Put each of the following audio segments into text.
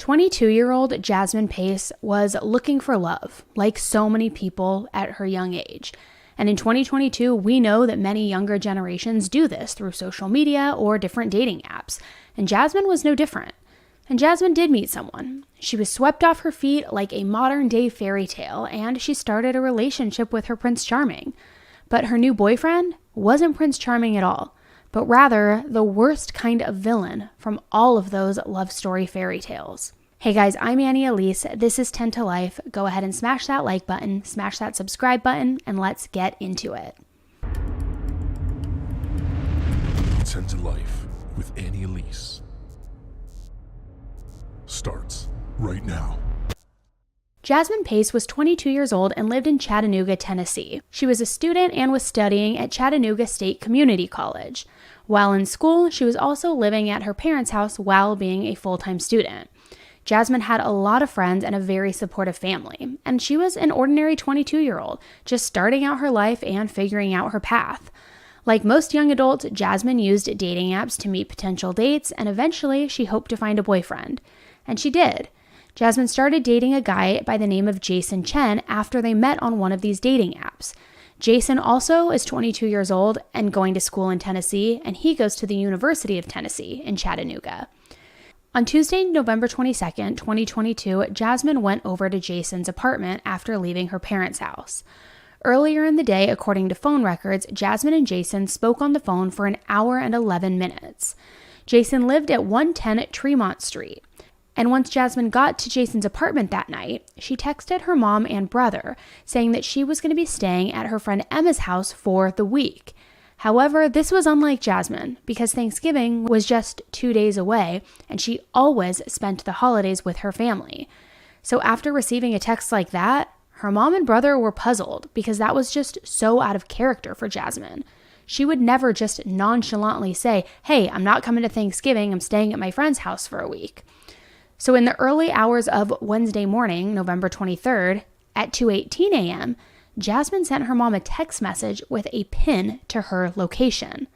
22-year-old Jasmine Pace was looking for love, like so many people at her young age. And in 2022, we know that many younger generations do this through social media or different dating apps. And Jasmine was no different. And Jasmine did meet someone. She was swept off her feet like a modern-day fairy tale, and she started a relationship with her Prince Charming. But her new boyfriend wasn't Prince Charming at all, but rather the worst kind of villain from all of those love story fairy tales. Hey guys, I'm Elise. This is 10 to Life. Go ahead and smash that like button, smash that subscribe button, and let's get into it. 10 to Life with Elise starts right now. Jasmine Pace was 22 years old and lived in Chattanooga, Tennessee. She was a student and was studying at Chattanooga State Community College. While in school, she was also living at her parents' house while being a full-time student. Jasmine had a lot of friends and a very supportive family, and she was an ordinary 22-year-old, just starting out her life and figuring out her path. Like most young adults, Jasmine used dating apps to meet potential dates, and eventually she hoped to find a boyfriend. And she did. Jasmine started dating a guy by the name of Chen after they met on one of these dating apps. Jason also is 22 years old and going to school in Tennessee, and he goes to the University of Tennessee in Chattanooga. On Tuesday, November 22nd, 2022, Jasmine went over to Jason's apartment after leaving her parents' house. Earlier in the day, according to phone records, Jasmine and Jason spoke on the phone for an hour and 11 minutes. Jason lived at 110 Tremont Street. And once Jasmine got to Jason's apartment that night, she texted her mom and brother saying that she was going to be staying at her friend Emma's house for the week. However, this was unlike Jasmine because Thanksgiving was just 2 days away and she always spent the holidays with her family. So after receiving a text like that, her mom and brother were puzzled because that was just so out of character for Jasmine. She would never just nonchalantly say, "Hey, I'm not coming to Thanksgiving, I'm staying at my friend's house for a week." So in the early hours of Wednesday morning, November 23rd, at 2:18 a.m., Jasmine sent her mom a text message with a pin to her location.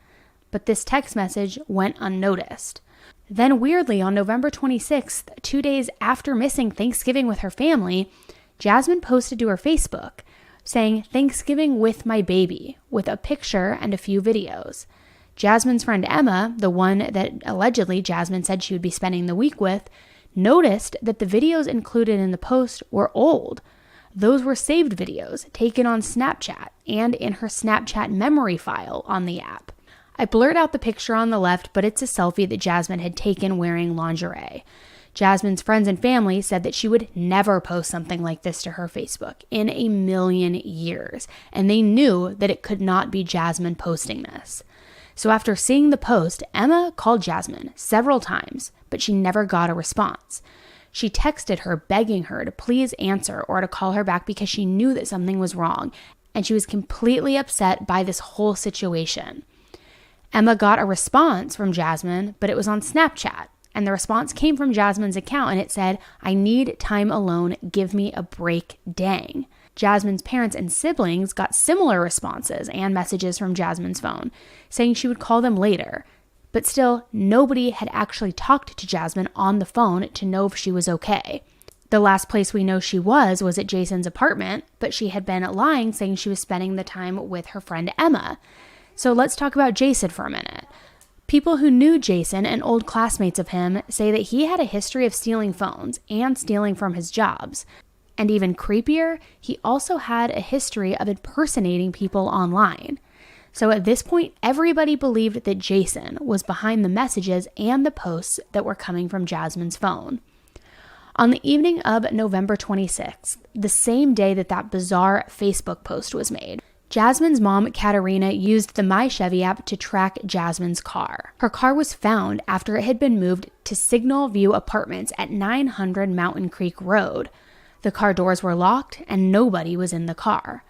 But this text message went unnoticed. Then weirdly, on November 26th, 2 days after missing Thanksgiving with her family, Jasmine posted to her Facebook saying, "Thanksgiving with my baby," with a picture and a few videos. Jasmine's friend Emma, the one that allegedly Jasmine said she would be spending the week with, noticed that the videos included in the post were old. Those were saved videos taken on Snapchat and in her Snapchat memory file on the app. I blurred out the picture on the left, but it's a selfie that Jasmine had taken wearing lingerie. Jasmine's friends and family said that she would never post something like this to her Facebook in a million years, and they knew that it could not be Jasmine posting this. So after seeing the post, Emma called Jasmine several times, but she never got a response. She texted her begging her to please answer or to call her back because she knew that something was wrong, and she was completely upset by this whole situation. Emma got a response from Jasmine, but it was on Snapchat, and the response came from Jasmine's account, and it said, "I need time alone, give me a break, dang." Jasmine's parents and siblings got similar responses and messages from Jasmine's phone, saying she would call them later. But still, nobody had actually talked to Jasmine on the phone to know if she was okay. The last place we know she was at Jason's apartment, but she had been lying, saying she was spending the time with her friend Emma. So let's talk about Jason for a minute. People who knew Jason and old classmates of him say that he had a history of stealing phones and stealing from his jobs. And even creepier, he also had a history of impersonating people online. So at this point, everybody believed that Jason was behind the messages and the posts that were coming from Jasmine's phone. On the evening of November 26th, the same day that bizarre Facebook post was made, Jasmine's mom, Katerina, used the My Chevy app to track Jasmine's car. Her car was found after it had been moved to Signal View Apartments at 900 Mountain Creek Road. The car doors were locked and nobody was in the car.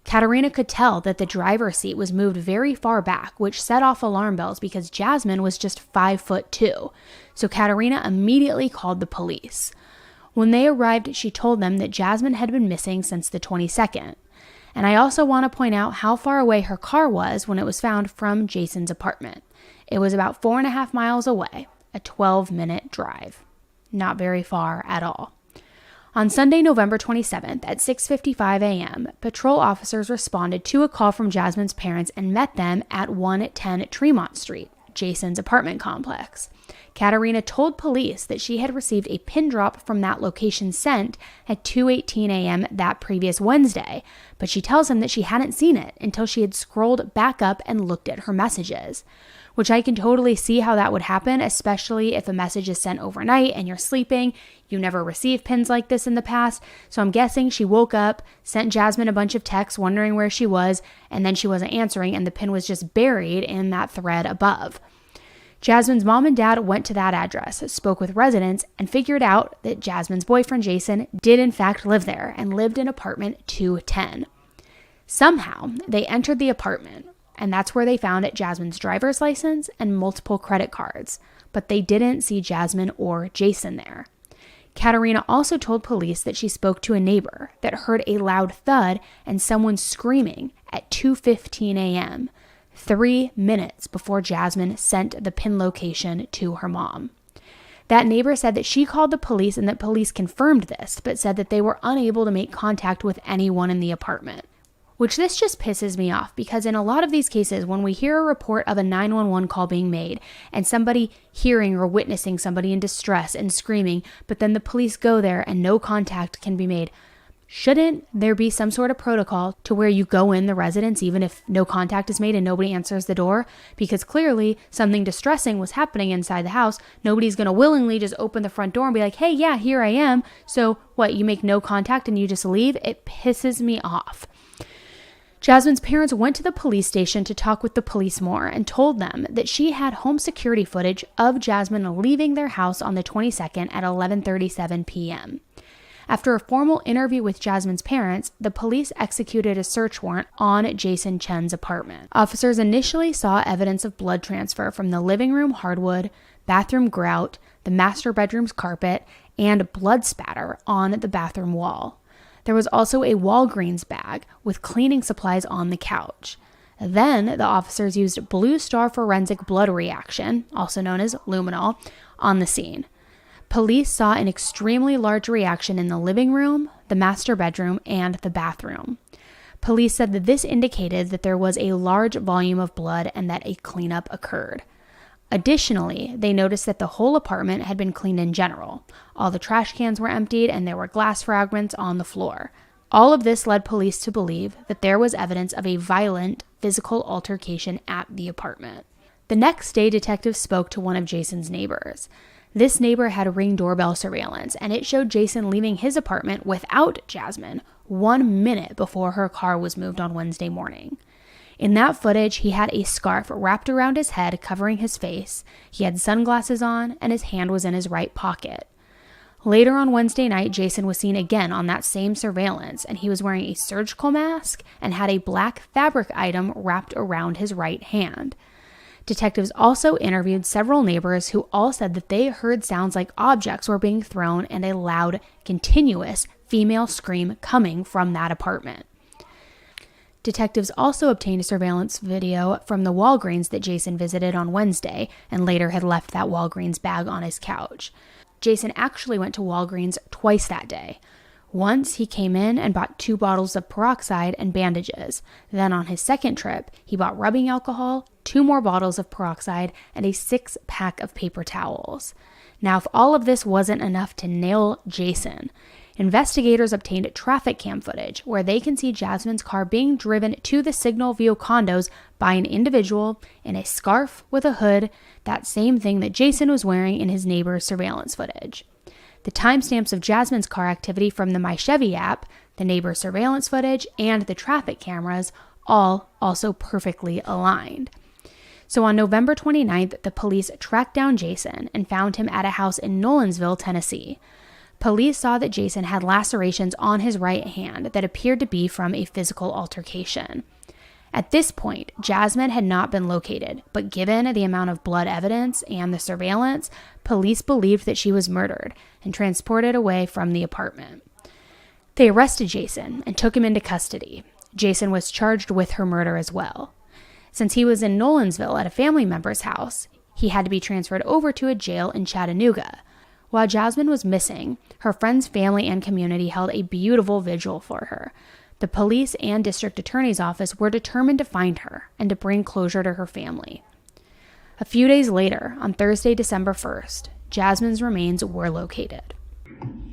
Katerina could tell that the driver's seat was moved very far back, which set off alarm bells because Jasmine was just 5'2". So Katerina immediately called the police. When they arrived, she told them that Jasmine had been missing since the 22nd. And I also want to point out how far away her car was when it was found from Jason's apartment. It was about 4.5 miles away, a 12-minute drive. not very far at all. On Sunday, November 27th at 6:55 a.m., patrol officers responded to a call from Jasmine's parents and met them at 110 Tremont Street, Jason's apartment complex. Katerina told police that she had received a pin drop from that location sent at 2:18 a.m. that previous Wednesday, but she tells him that she hadn't seen it until she had scrolled back up and looked at her messages, which I can totally see how that would happen, especially if a message is sent overnight and you're sleeping. You never received pins like this in the past, so I'm guessing she woke up, sent Jasmine a bunch of texts wondering where she was, and then she wasn't answering and the pin was just buried in that thread above. Jasmine's mom and dad went to that address, spoke with residents, and figured out that Jasmine's boyfriend Jason did in fact live there and lived in apartment 210. Somehow, they entered the apartment, and that's where they found Jasmine's driver's license and multiple credit cards, but they didn't see Jasmine or Jason there. Katerina also told police that she spoke to a neighbor that heard a loud thud and someone screaming at 2:15 a.m., 3 minutes before Jasmine sent the pin location to her mom. That neighbor said that she called the police and that police confirmed this, but said that they were unable to make contact with anyone in the apartment. Which this just pisses me off, because in a lot of these cases, when we hear a report of a 911 call being made and somebody hearing or witnessing somebody in distress and screaming, but then the police go there and no contact can be made, shouldn't there be some sort of protocol to where you go in the residence even if no contact is made and nobody answers the door? Because clearly something distressing was happening inside the house. Nobody's going to willingly just open the front door and be like, hey, yeah, here I am. So what, you make no contact and you just leave? It pisses me off. Jasmine's parents went to the police station to talk with the police more and told them that she had home security footage of Jasmine leaving their house on the 22nd at 11:37 p.m. After a formal interview with Jasmine's parents, the police executed a search warrant on Jason Chen's apartment. Officers initially saw evidence of blood transfer from the living room hardwood, bathroom grout, the master bedroom's carpet, and blood spatter on the bathroom wall. There was also a Walgreens bag with cleaning supplies on the couch. Then the officers used Blue Star forensic blood reaction, also known as luminol, on the scene. Police saw an extremely large reaction in the living room, the master bedroom, and the bathroom. Police said that this indicated that there was a large volume of blood and that a cleanup occurred. Additionally, they noticed that the whole apartment had been cleaned in general. All the trash cans were emptied and there were glass fragments on the floor. All of this led police to believe that there was evidence of a violent physical altercation at the apartment. The next day, detectives spoke to one of Jason's neighbors. This neighbor had Ring doorbell surveillance, and it showed Jason leaving his apartment without Jasmine 1 minute before her car was moved on Wednesday morning. In that footage, he had a scarf wrapped around his head, covering his face. He had sunglasses on, and his hand was in his right pocket. Later on Wednesday night, Jason was seen again on that same surveillance, and he was wearing a surgical mask and had a black fabric item wrapped around his right hand. Detectives also interviewed several neighbors who all said that they heard sounds like objects were being thrown and a loud, continuous female scream coming from that apartment. Detectives also obtained surveillance video from the Walgreens that Jason visited on Wednesday and later had left that Walgreens bag on his couch. Jason actually went to Walgreens twice that day. Once, he came in and bought 2 bottles of peroxide and bandages. Then on his second trip, he bought rubbing alcohol, 2 more bottles of peroxide, and a 6-pack of paper towels. Now, if all of this wasn't enough to nail Jason, investigators obtained traffic cam footage where they can see Jasmine's car being driven to the Signal View condos by an individual in a scarf with a hood, that same thing that Jason was wearing in his neighbor's surveillance footage. The timestamps of Jasmine's car activity from the My Chevy app, the neighbor's surveillance footage, and the traffic cameras all also perfectly aligned. So on November 29th, the police tracked down Jason and found him at a house in Nolensville, Tennessee. Police saw that Jason had lacerations on his right hand that appeared to be from a physical altercation. At this point, Jasmine had not been located, but given the amount of blood evidence and the surveillance, police believed that she was murdered and transported away from the apartment. They arrested Jason and took him into custody. Jason was charged with her murder as well. Since he was in Nolensville at a family member's house, he had to be transferred over to a jail in Chattanooga. While Jasmine was missing, her friends, family, and community held a beautiful vigil for her. The police and district attorney's office were determined to find her and to bring closure to her family. A few days later, on Thursday, December 1st, Jasmine's remains were located.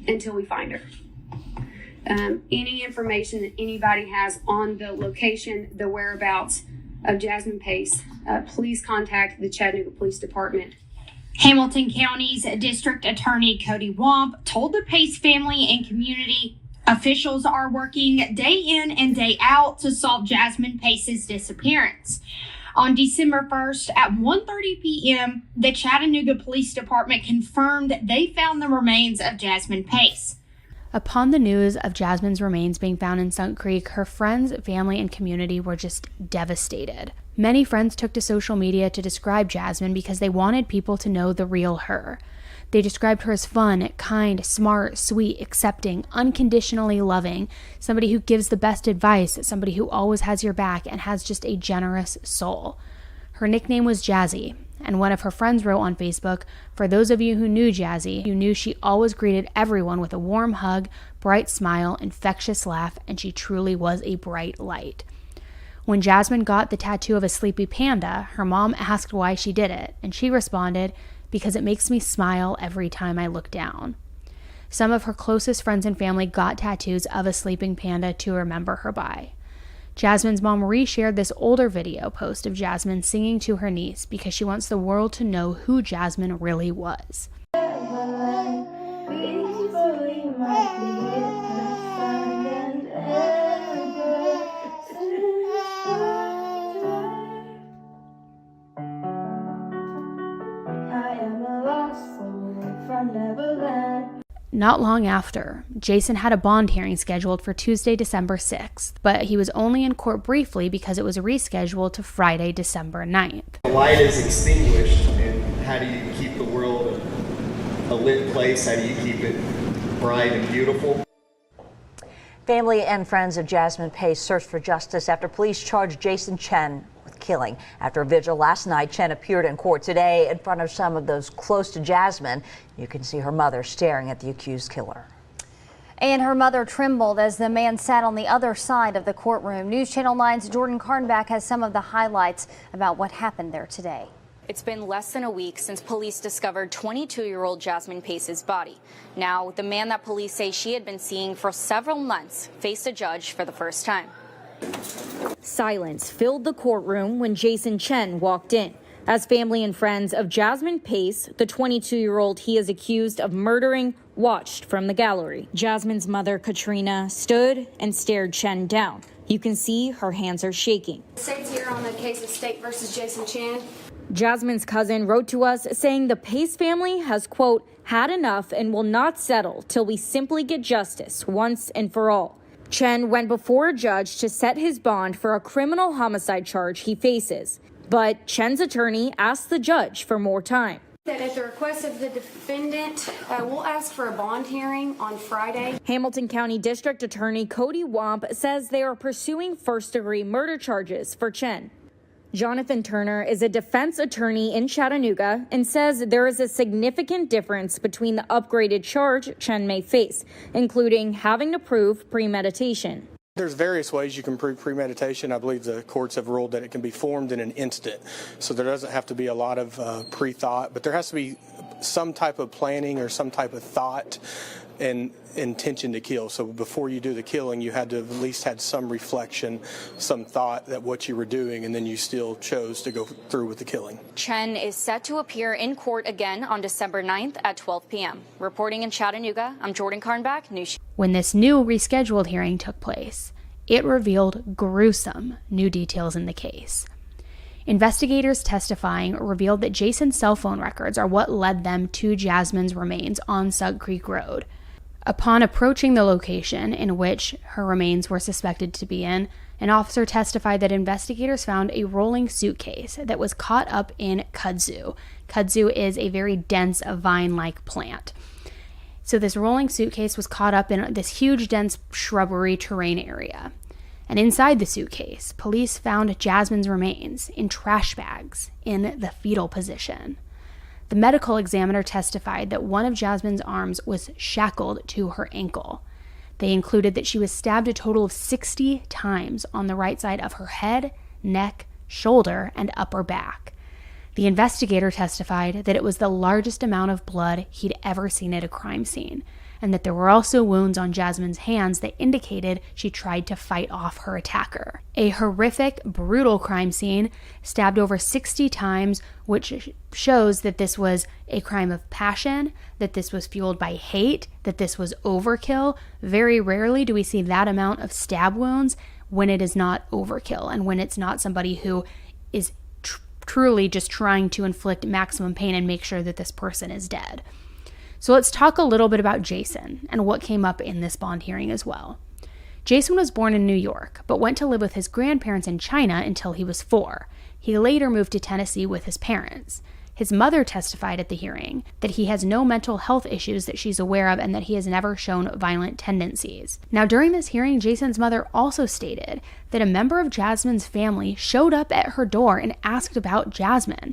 Until we find her. Any information that anybody has on the location, the whereabouts of Jasmine Pace, please contact the Chattanooga Police Department. Hamilton County's District Attorney Cody Womp told the Pace family and community officials are working day in and day out to solve Jasmine Pace's disappearance. On December 1st at 1:30 p.m., the Chattanooga Police Department confirmed they found the remains of Jasmine Pace. Upon the news of Jasmine's remains being found in Sunk Creek, her friends, family, and community were just devastated. Many friends took to social media to describe Jasmine because they wanted people to know the real her. They described her as fun, kind, smart, sweet, accepting, unconditionally loving, somebody who gives the best advice, somebody who always has your back and has just a generous soul. Her nickname was Jazzy, and one of her friends wrote on Facebook, "For those of you who knew Jazzy, you knew she always greeted everyone with a warm hug, bright smile, infectious laugh, and she truly was a bright light." When Jasmine got the tattoo of a sleepy panda, her mom asked why she did it, and she responded, "Because it makes me smile every time I look down." Some of her closest friends and family got tattoos of a sleeping panda to remember her by. Jasmine's mom reshared this older video post of Jasmine singing to her niece because she wants the world to know who Jasmine really was. Not long after, Jason had a bond hearing scheduled for Tuesday, December 6th, but he was only in court briefly because it was rescheduled to Friday, December 9th. The light is extinguished, and how do you keep the world a lit place? How do you keep it bright and beautiful? Family and friends of Jasmine Pace searched for justice after police charged Jason Chen with killing. After a vigil last night, Chen appeared in court today in front of some of those close to Jasmine. You can see her mother staring at the accused killer. And her mother trembled as the man sat on the other side of the courtroom. News Channel 9's Jordan Karnback has some of the highlights about what happened there today. It's been less than a week since police discovered 22-year-old Jasmine Pace's body. Now, the man that police say she had been seeing for several months faced a judge for the first time. Silence filled the courtroom when Jason Chen walked in. As family and friends of Jasmine Pace, the 22-year-old he is accused of murdering, watched from the gallery. Jasmine's mother, Katrina, stood and stared Chen down. You can see her hands are shaking. State's here on the case of State versus Jason Chen. Jasmine's cousin wrote to us saying the Pace family has, quote, had enough and will not settle till we simply get justice once and for all. Chen went before a judge to set his bond for a criminal homicide charge he faces. But Chen's attorney asked the judge for more time. That at the request of the defendant, we'll ask for a bond hearing on Friday. Hamilton County District Attorney Cody Womp says they are pursuing first-degree murder charges for Chen. Jonathan Turner is a defense attorney in Chattanooga and says there is a significant difference between the upgraded charge Chen may face, including having to prove premeditation. There's various ways you can prove premeditation. I believe the courts have ruled that it can be formed in an instant. So there doesn't have to be a lot of pre-thought, but there has to be some type of planning or some type of thought and intention to kill. So before you do the killing, you had to have at least had some reflection, some thought that what you were doing, and then you still chose to go through with the killing. Chen is set to appear in court again on December 9th at 12 p.m. Reporting in Chattanooga, I'm Jordan Karnback, News. When this new rescheduled hearing took place, it revealed gruesome new details in the case. Investigators testifying revealed that Jason's cell phone records are what led them to Jasmine's remains on Sunk Creek Road. Upon approaching the location in which her remains were suspected to be in, an officer testified that investigators found a rolling suitcase that was caught up in kudzu. Kudzu is a very dense vine-like plant. So this rolling suitcase was caught up in this huge, dense shrubbery terrain area. And inside the suitcase, police found Jasmine's remains in trash bags in the fetal position. The medical examiner testified that one of Jasmine's arms was shackled to her ankle. They included that she was stabbed a total of 60 times on the right side of her head, neck, shoulder, and upper back. The investigator testified that it was the largest amount of blood he'd ever seen at a crime scene, and that there were also wounds on Jasmine's hands that indicated she tried to fight off her attacker. A horrific, brutal crime scene, stabbed over 60 times, which shows that this was a crime of passion, that this was fueled by hate, that this was overkill. Very rarely do we see that amount of stab wounds when it is not overkill and when it's not somebody who is truly just trying to inflict maximum pain and make sure that this person is dead. So let's talk a little bit about Jason and what came up in this bond hearing as well. Jason was born in New York, but went to live with his grandparents in China until he was 4. He later moved to Tennessee with his parents. His mother testified at the hearing that he has no mental health issues that she's aware of and that he has never shown violent tendencies. Now, during this hearing, Jason's mother also stated that a member of Jasmine's family showed up at her door and asked about Jasmine.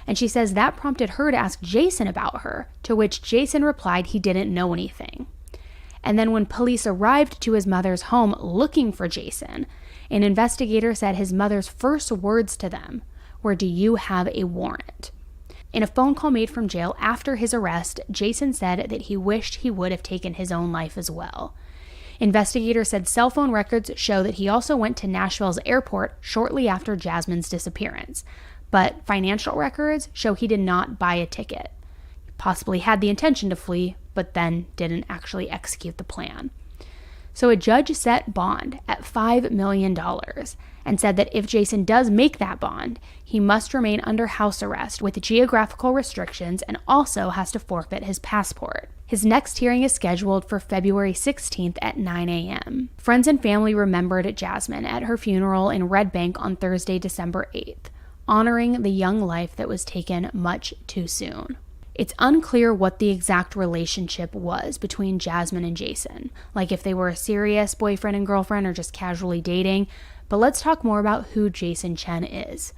And she says that prompted her to ask Jason about her, to which Jason replied he didn't know anything. And then when police arrived to his mother's home looking for Jason, an investigator said his mother's first words to them were, "Do you have a warrant?" In a phone call made from jail after his arrest, Jason said that he wished he would have taken his own life as well. Investigators said cell phone records show that he also went to Nashville's airport shortly after Jasmine's disappearance. But financial records show he did not buy a ticket. He possibly had the intention to flee, but then didn't actually execute the plan. So a judge set bond at $5 million and said that if Jason does make that bond, he must remain under house arrest with geographical restrictions and also has to forfeit his passport. His next hearing is scheduled for February 16th at 9 a.m. Friends and family remembered Jasmine at her funeral in Red Bank on Thursday, December 8th, honoring the young life that was taken much too soon. It's unclear what the exact relationship was between Jasmine and Jason, like if they were a serious boyfriend and girlfriend or just casually dating, but let's talk more about who Jason Chen is.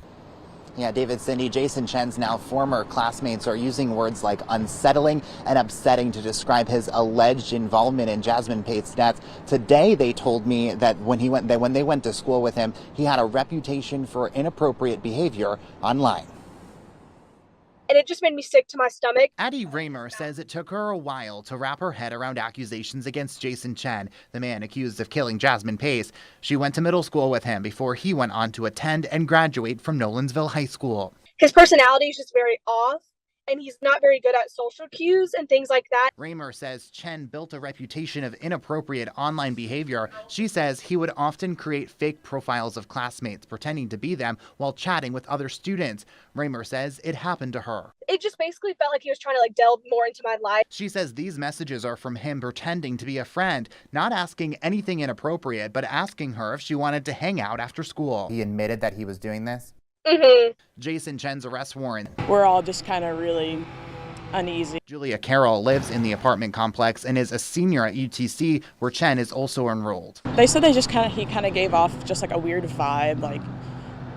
Yeah, David, Cindy, Jason Chen's now former classmates are using words like unsettling and upsetting to describe his alleged involvement in Jasmine Pace's death. Today, they told me that when they went to school with him, he had a reputation for inappropriate behavior online. And it just made me sick to my stomach. Addie Raymer says it took her a while to wrap her head around accusations against Jason Chen, the man accused of killing Jasmine Pace. She went to middle school with him before he went on to attend and graduate from Nolensville High School. His personality is just very off, and he's not very good at social cues and things like that. Raymer says Chen built a reputation of inappropriate online behavior. She says he would often create fake profiles of classmates, pretending to be them while chatting with other students. Raymer says it happened to her. It just basically felt like he was trying to delve more into my life. She says these messages are from him pretending to be a friend, not asking anything inappropriate, but asking her if she wanted to hang out after school. He admitted that he was doing this? Mm-hmm. Jason Chen's arrest warrant. We're all just kind of really uneasy. Julia Carroll lives in the apartment complex and is a senior at UTC, where Chen is also enrolled. They said he kind of gave off just like a weird vibe, like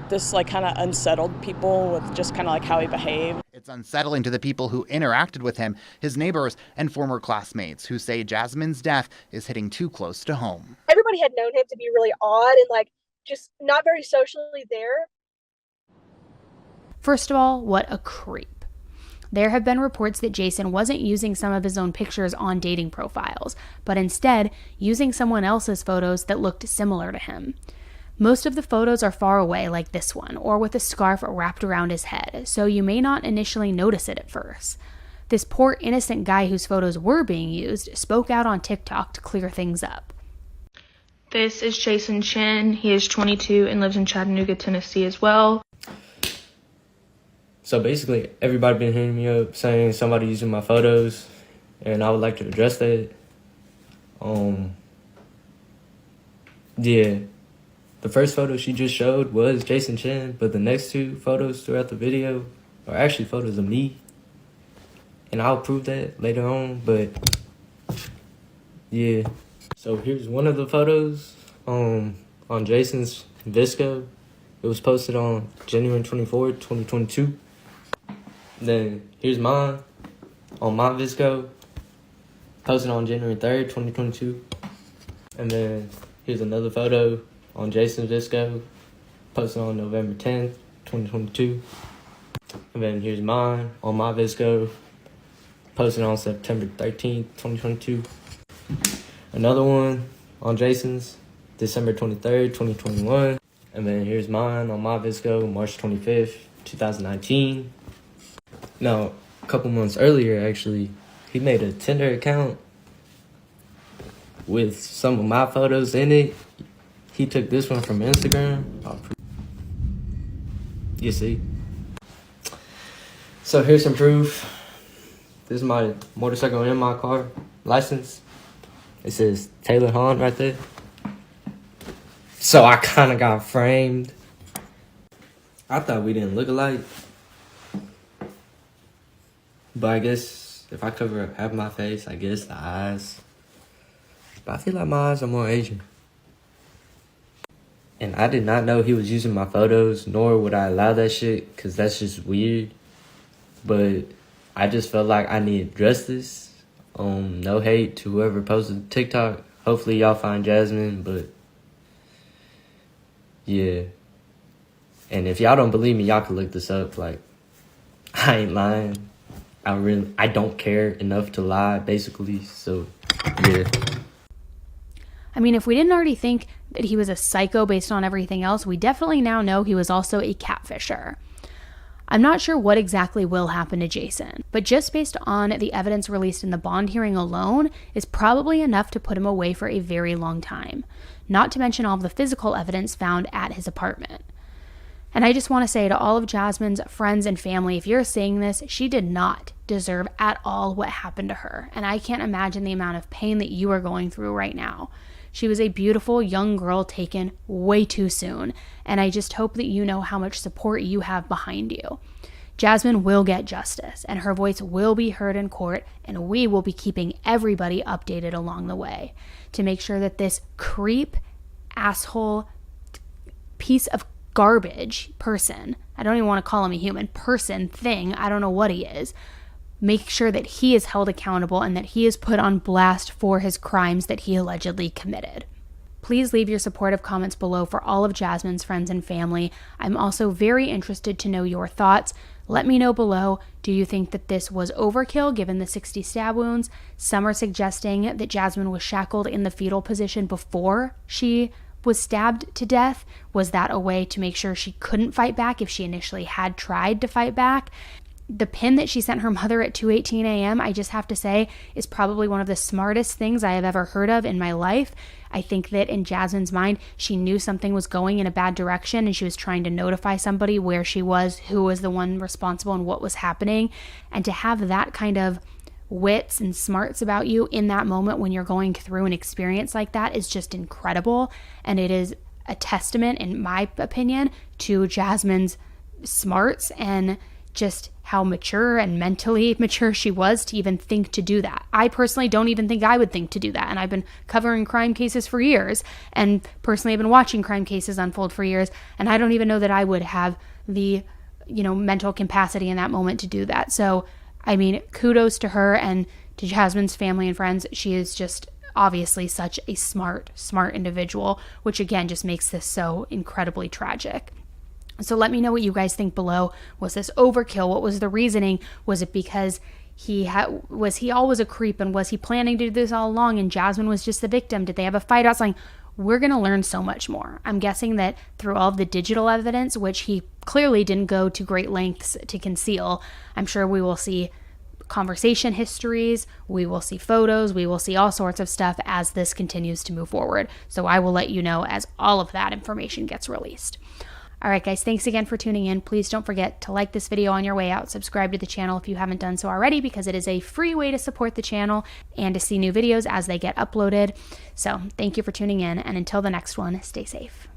this kind of unsettled people with just kind of how he behaved. It's unsettling to the people who interacted with him, his neighbors and former classmates, who say Jasmine's death is hitting too close to home. Everybody had known him to be really odd and just not very socially there. First of all, what a creep. There have been reports that Jason wasn't using some of his own pictures on dating profiles, but instead using someone else's photos that looked similar to him. Most of the photos are far away, like this one, or with a scarf wrapped around his head, so you may not initially notice it at first. This poor innocent guy whose photos were being used spoke out on TikTok to clear things up. This is Jason Chen. He is 22 and lives in Chattanooga, Tennessee as well. So basically, everybody been hitting me up saying somebody using my photos, and I would like to address that. Yeah, the first photo she just showed was Jason Chen, but the next two photos throughout the video are actually photos of me, and I'll prove that later on, but yeah. So here's one of the photos on Jason's Visco. It was posted on January 24th, 2022. Then here's mine on my Visco, posted on January 3rd, 2022. And then here's another photo on Jason's Visco, posted on November 10th, 2022. And then here's mine on my Visco, posted on September 13th, 2022. Another one on Jason's, December 23rd, 2021. And then here's mine on my Visco, March 25th, 2019. Now, a couple months earlier, actually, he made a Tinder account with some of my photos in it. He took this one from Instagram. You see? So here's some proof. This is my motorcycle in my car license. It says Taylor Hahn right there. So I kind of got framed. I thought we didn't look alike. But I guess if I cover up half my face, I guess the eyes. But I feel like my eyes are more Asian. And I did not know he was using my photos, nor would I allow that shit, because that's just weird. But I just felt like I needed justice. No hate to whoever posted TikTok. Hopefully y'all find Jasmine, but yeah. And if y'all don't believe me, y'all can look this up. Like, I ain't lying. I don't care enough to lie, basically. So, yeah. I mean, if we didn't already think that he was a psycho based on everything else, we definitely now know he was also a catfisher. I'm not sure what exactly will happen to Jason, but just based on the evidence released in the bond hearing alone is probably enough to put him away for a very long time, not to mention all of the physical evidence found at his apartment. And I just want to say to all of Jasmine's friends and family, if you're seeing this, she did not deserve at all what happened to her. And I can't imagine the amount of pain that you are going through right now. She was a beautiful young girl taken way too soon. And I just hope that you know how much support you have behind you. Jasmine will get justice and her voice will be heard in court, and we will be keeping everybody updated along the way to make sure that this creep, asshole, piece of garbage person, I don't even want to call him a human, person, thing, I don't know what he is, make sure that he is held accountable and that he is put on blast for his crimes that he allegedly committed. Please leave your supportive comments below for all of Jasmine's friends and family. I'm also very interested to know your thoughts. Let me know below, do you think that this was overkill given the 60 stab wounds? Some are suggesting that Jasmine was shackled in the fetal position before she was stabbed to death. Was that a way to make sure she couldn't fight back if she initially had tried to fight back? The pin that she sent her mother at 2:18 a.m., I just have to say, is probably one of the smartest things I have ever heard of in my life. I think that in Jasmine's mind, she knew something was going in a bad direction and she was trying to notify somebody where she was, who was the one responsible, and what was happening. And to have that kind of wits and smarts about you in that moment when you're going through an experience like that is just incredible. And it is a testament, in my opinion, to Jasmine's smarts and just how mature and mentally mature she was to even think to do that. I personally don't even think I would think to do that. And I've been covering crime cases for years, and personally I've been watching crime cases unfold for years, and I don't even know that I would have the, mental capacity in that moment to do that. So, I mean, kudos to her and to Jasmine's family and friends. She is just obviously such a smart individual, which again just makes this so incredibly tragic. So let me know what you guys think below. Was this overkill? What was the reasoning? Was it because was he always a creep, and was he planning to do this all along and Jasmine was just the victim? Did they have a fight out something? We're going to learn so much more. I'm guessing that through all of the digital evidence, which he clearly didn't go to great lengths to conceal, I'm sure we will see conversation histories, we will see photos, we will see all sorts of stuff as this continues to move forward. So I will let you know as all of that information gets released. All right, guys, thanks again for tuning in. Please don't forget to like this video on your way out. Subscribe to the channel if you haven't done so already, because it is a free way to support the channel and to see new videos as they get uploaded. So thank you for tuning in, and until the next one, stay safe.